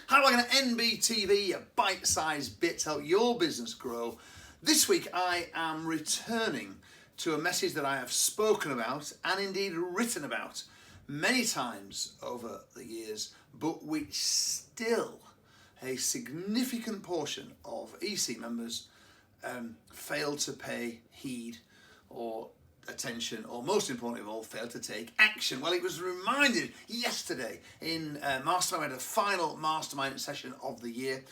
How do I get an NBTV, a bite-sized bit to help your business grow? This week I am returning to a message that I have spoken about and indeed written about many times over the years, but which still a significant portion of EC members fail to pay heed or attention, or most importantly of all, fail to take action. Well, it was reminded yesterday in Mastermind. I had a final Mastermind session of the year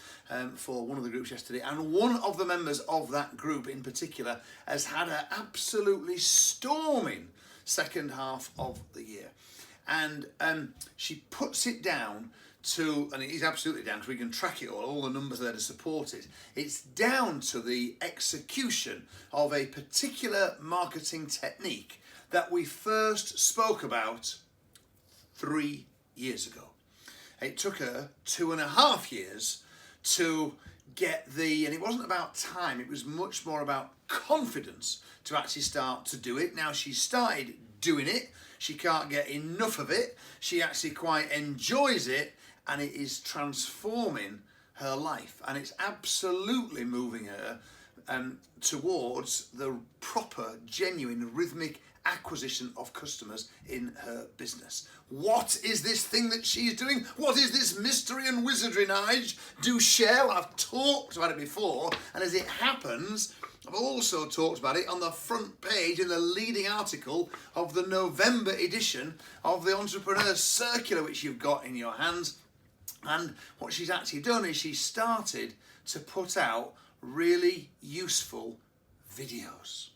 for one of the groups yesterday, and one of the members of that group in particular has had an absolutely storming second half of the year. And she puts it down to, and it is absolutely down, because we can track it all the numbers there to support it. It's down to the execution of a particular marketing technique that we first spoke about 3 years ago. It took her 2.5 years to get and it wasn't about time, it was much more about confidence to actually start to do it. Now she started doing it, she can't get enough of it, she actually quite enjoys it, and it is transforming her life, and it's absolutely moving her towards the proper, genuine, rhythmic acquisition of customers in her business. What is this thing that she's doing? What is this mystery and wizardry, Nige? Do share. Well, I've talked about it before, and as it happens, I've also talked about it on the front page in the leading article of the November edition of the Entrepreneur Circular, which you've got in your hands. And what she's actually done is she started to put out really useful videos.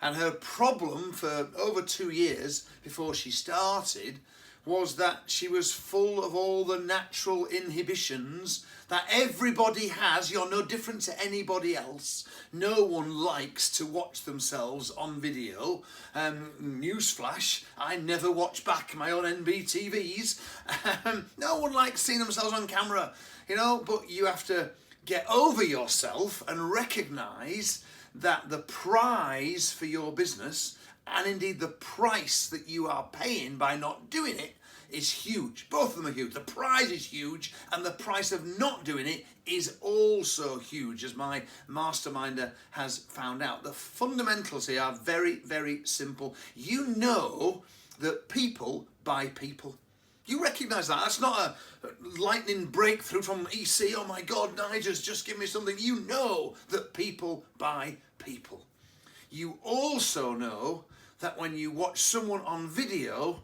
And her problem for over 2 years before she started was that she was full of all the natural inhibitions that everybody has. You're no different to anybody else. No one likes to watch themselves on video. Newsflash, I never watch back my own NBTVs. No one likes seeing themselves on camera, but you have to get over yourself and recognise that the prize for your business, and indeed the price that you are paying by not doing it, is huge. Both of them are huge. The prize is huge, and the price of not doing it is also huge, as my masterminder has found out. The fundamentals here are very, very simple. You know that people buy people. You recognise that. That's not a lightning breakthrough from EC. Oh my God, Nigel's just give me something. You know that people buy people. You also know that when you watch someone on video,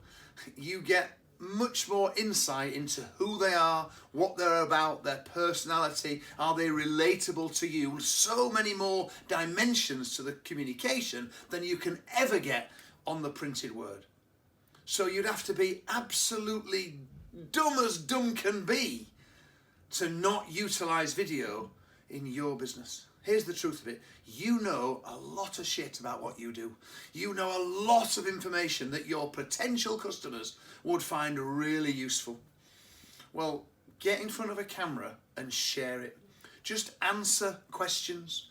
you get much more insight into who they are, what they're about, their personality, are they relatable to you? So many more dimensions to the communication than you can ever get on the printed word. So you'd have to be absolutely dumb as dumb can be to not utilise video in your business. Here's the truth of it. You know a lot of shit about what you do. You know a lot of information that your potential customers would find really useful. Well, get in front of a camera and share it. Just answer questions.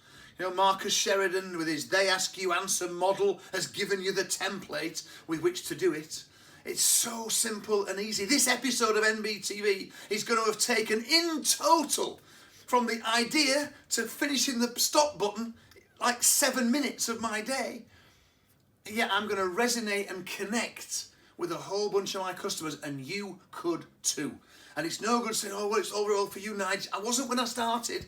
Marcus Sheridan with his They Ask You Answer model has given you the template with which to do it. It's so simple and easy. This episode of NBTV is going to have taken in total, from the idea to finishing the stop button, like 7 minutes of my day. Yeah, I'm going to resonate and connect with a whole bunch of my customers, and you could too. And it's no good saying, oh, well, it's all for you, Nigel. I wasn't when I started.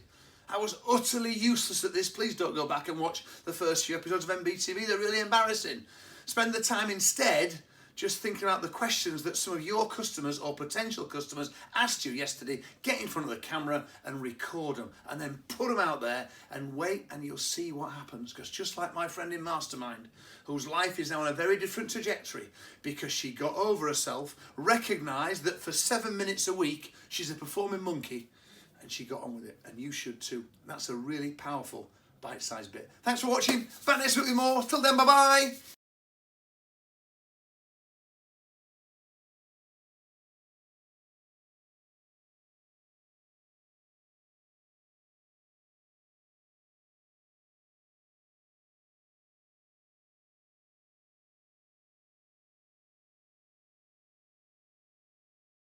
I was utterly useless at this. Please don't go back and watch the first few episodes of NBTV. They're really embarrassing. Spend the time instead just thinking about the questions that some of your customers or potential customers asked you yesterday. Get in front of the camera and record them, and then put them out there and wait, and you'll see what happens. Because just like my friend in Mastermind, whose life is now on a very different trajectory because she got over herself, recognised that for 7 minutes a week she's a performing monkey, and she got on with it, and you should too. That's a really powerful bite-sized bit. Thanks for watching. Back next week with more. Till then, bye-bye.